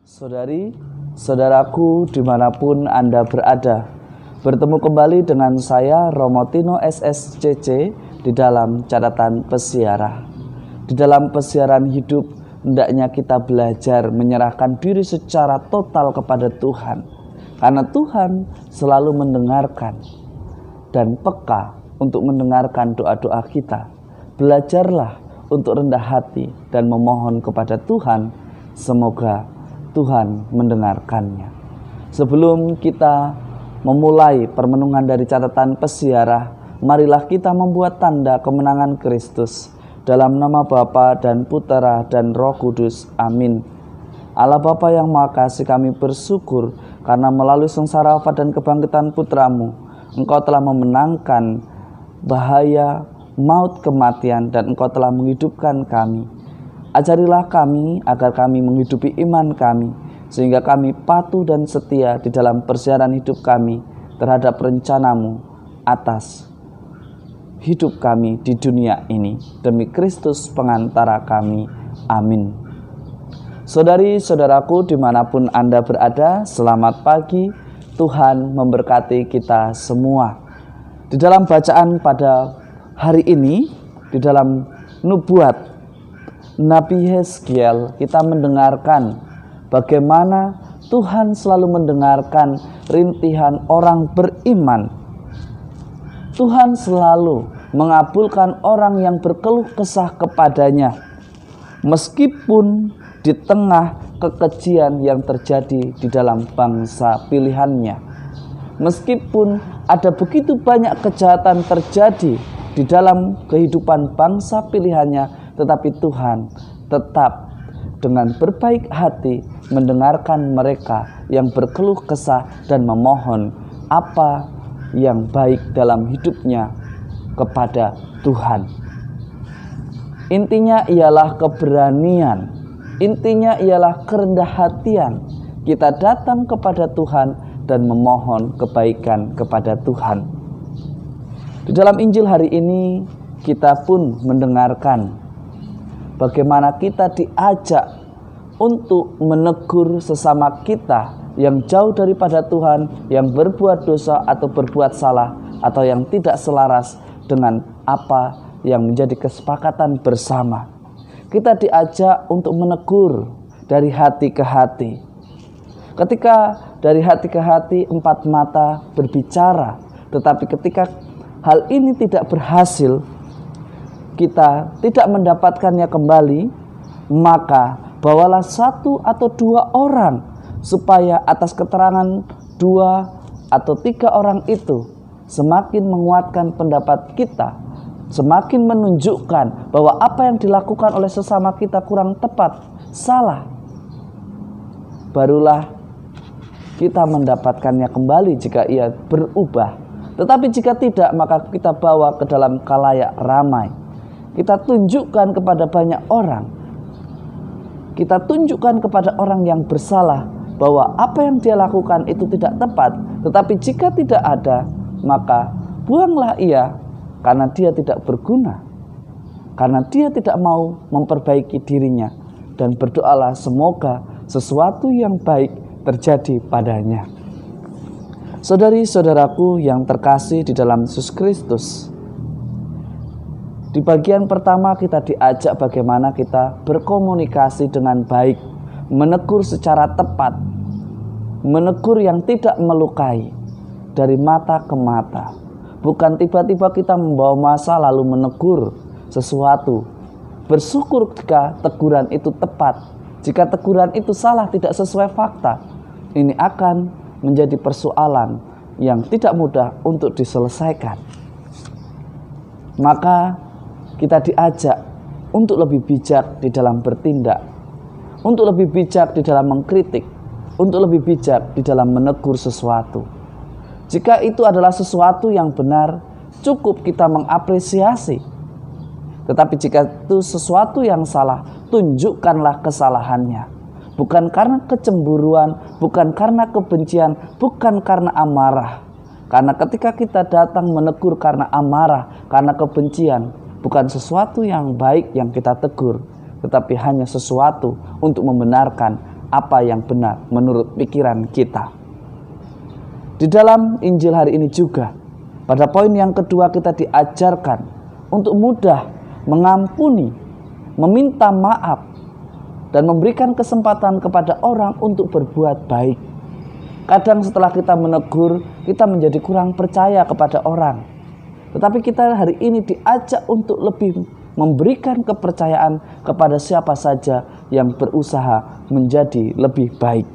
Saudari, saudaraku dimanapun Anda berada, bertemu kembali dengan saya Romotino SSCC di dalam catatan pesiarah. Di dalam pesiaran hidup, hendaknya kita belajar menyerahkan diri secara total kepada Tuhan, karena Tuhan selalu mendengarkan dan peka untuk mendengarkan doa-doa kita. Belajarlah untuk rendah hati dan memohon kepada Tuhan, semoga Tuhan mendengarkannya. Sebelum kita memulai permenungan dari catatan pesiarah, marilah kita membuat tanda kemenangan Kristus. Dalam nama Bapa dan Putera dan Roh Kudus. Amin. Allah Bapa yang Maha Kasih, kami bersyukur karena melalui sengsara wafat dan kebangkitan Putra-Mu, Engkau telah memenangkan bahaya, maut, kematian, dan Engkau telah menghidupkan kami. Ajarilah kami agar kami menghidupi iman kami, sehingga kami patuh dan setia di dalam persiaran hidup kami terhadap rencana-Mu atas hidup kami di dunia ini. Demi Kristus pengantara kami. Amin. Saudari-saudaraku dimanapun Anda berada, selamat pagi. Tuhan memberkati kita semua. Di dalam bacaan pada hari ini, di dalam nubuat Nabi Yeskiel, kita mendengarkan bagaimana Tuhan selalu mendengarkan rintihan orang beriman. Tuhan selalu mengabulkan orang yang berkeluh kesah kepadanya, meskipun di tengah kekejian yang terjadi di dalam bangsa pilihannya. Meskipun ada begitu banyak kejahatan terjadi di dalam kehidupan bangsa pilihannya, tetapi Tuhan tetap dengan berbaik hati mendengarkan mereka yang berkeluh kesah dan memohon apa yang baik dalam hidupnya kepada Tuhan. Intinya ialah keberanian, intinya ialah kerendah hatian. Kita datang kepada Tuhan dan memohon kebaikan kepada Tuhan. Di dalam Injil hari ini kita pun mendengarkan bagaimana kita diajak untuk menegur sesama kita yang jauh daripada Tuhan, yang berbuat dosa atau berbuat salah, atau yang tidak selaras dengan apa yang menjadi kesepakatan bersama. Kita diajak untuk menegur dari hati ke hati. Ketika dari hati ke hati, empat mata berbicara, tetapi ketika hal ini tidak berhasil, kita tidak mendapatkannya kembali, maka bawalah satu atau dua orang, supaya atas keterangan dua atau tiga orang itu semakin menguatkan pendapat kita, semakin menunjukkan bahwa apa yang dilakukan oleh sesama kita kurang tepat, salah. Barulah kita mendapatkannya kembali jika ia berubah. Tetapi jika tidak, maka kita bawa ke dalam khalayak ramai. Kita tunjukkan kepada banyak orang. Kita tunjukkan kepada orang yang bersalah bahwa apa yang dia lakukan itu tidak tepat. Tetapi jika tidak ada, maka buanglah ia, karena dia tidak berguna. Karena dia tidak mau memperbaiki dirinya. Dan berdoalah semoga sesuatu yang baik terjadi padanya. Saudari-saudaraku yang terkasih di dalam Yesus Kristus, di bagian pertama kita diajak bagaimana kita berkomunikasi dengan baik, menegur secara tepat, menegur yang tidak melukai, dari mata ke mata. Bukan tiba-tiba kita membawa masa lalu menegur sesuatu. Bersyukur jika teguran itu tepat. Jika teguran itu salah, tidak sesuai fakta, ini akan menjadi persoalan yang tidak mudah untuk diselesaikan. Maka kita diajak untuk lebih bijak di dalam bertindak, untuk lebih bijak di dalam mengkritik, untuk lebih bijak di dalam menegur sesuatu. Jika itu adalah sesuatu yang benar, cukup kita mengapresiasi. Tetapi jika itu sesuatu yang salah, tunjukkanlah kesalahannya. Bukan karena kecemburuan, bukan karena kebencian, bukan karena amarah. Karena ketika kita datang menegur karena amarah, karena kebencian, bukan sesuatu yang baik yang kita tegur, tetapi hanya sesuatu untuk membenarkan apa yang benar menurut pikiran kita. Di dalam Injil hari ini juga, pada poin yang kedua kita diajarkan untuk mudah mengampuni, meminta maaf, dan memberikan kesempatan kepada orang untuk berbuat baik. Kadang setelah kita menegur, kita menjadi kurang percaya kepada orang. Tetapi kita hari ini diajak untuk lebih memberikan kepercayaan kepada siapa saja yang berusaha menjadi lebih baik.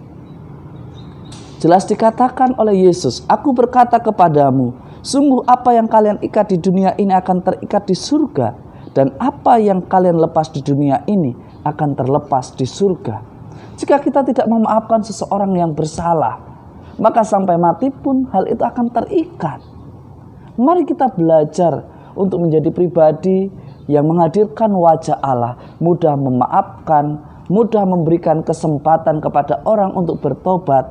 Jelas dikatakan oleh Yesus, "Aku berkata kepadamu, sungguh apa yang kalian ikat di dunia ini akan terikat di surga, dan apa yang kalian lepas di dunia ini akan terlepas di surga." Jika kita tidak memaafkan seseorang yang bersalah, maka sampai mati pun hal itu akan terikat. Mari kita belajar untuk menjadi pribadi yang menghadirkan wajah Allah, mudah memaafkan, mudah memberikan kesempatan kepada orang untuk bertobat,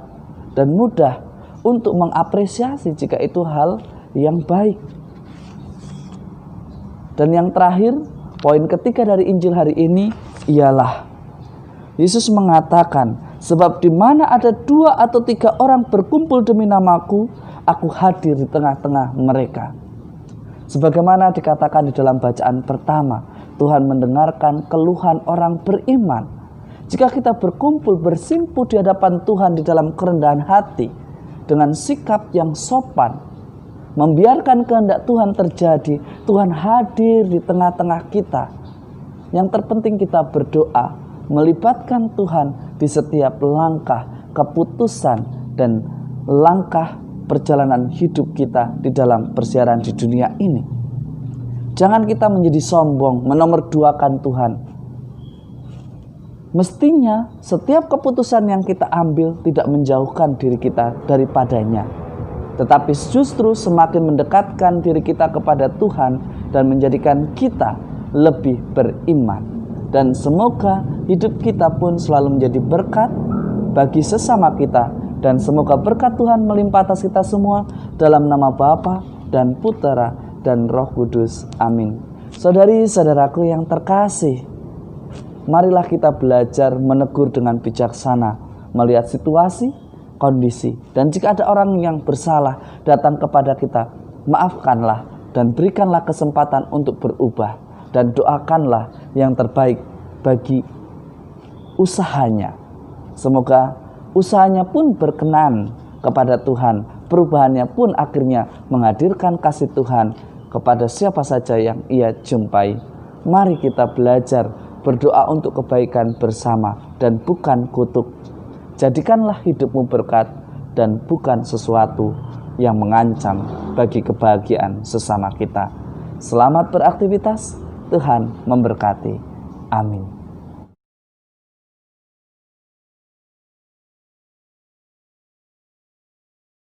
dan mudah untuk mengapresiasi jika itu hal yang baik. Dan yang terakhir, poin ketiga dari Injil hari ini ialah Yesus mengatakan, "Sebab di mana ada 2 atau 3 orang berkumpul demi namaku, aku hadir di tengah-tengah mereka." Sebagaimana dikatakan di dalam bacaan pertama, Tuhan mendengarkan keluhan orang beriman. Jika kita berkumpul bersimpu di hadapan Tuhan di dalam kerendahan hati, dengan sikap yang sopan, membiarkan kehendak Tuhan terjadi, Tuhan hadir di tengah-tengah kita. Yang terpenting kita berdoa, melibatkan Tuhan di setiap langkah, keputusan, dan langkah perjalanan hidup kita di dalam persiaran di dunia ini. Jangan kita menjadi sombong, menomorduakan Tuhan. Mestinya setiap keputusan yang kita ambil tidak menjauhkan diri kita daripadanya, tetapi justru semakin mendekatkan diri kita kepada Tuhan dan menjadikan kita lebih beriman. Dan semoga hidup kita pun selalu menjadi berkat bagi sesama kita. Dan semoga berkat Tuhan melimpah atas kita semua dalam nama Bapa dan Putera dan Roh Kudus. Amin. Saudari-saudaraku yang terkasih, marilah kita belajar menegur dengan bijaksana, melihat situasi, kondisi. Dan jika ada orang yang bersalah datang kepada kita, maafkanlah dan berikanlah kesempatan untuk berubah. Dan doakanlah yang terbaik bagi usahanya. Semoga usahanya pun berkenan kepada Tuhan. Perubahannya pun akhirnya menghadirkan kasih Tuhan kepada siapa saja yang ia jumpai. Mari kita belajar berdoa untuk kebaikan bersama dan bukan kutuk. Jadikanlah hidupmu berkat dan bukan sesuatu yang mengancam bagi kebahagiaan sesama kita. Selamat beraktivitas, Tuhan memberkati. Amin.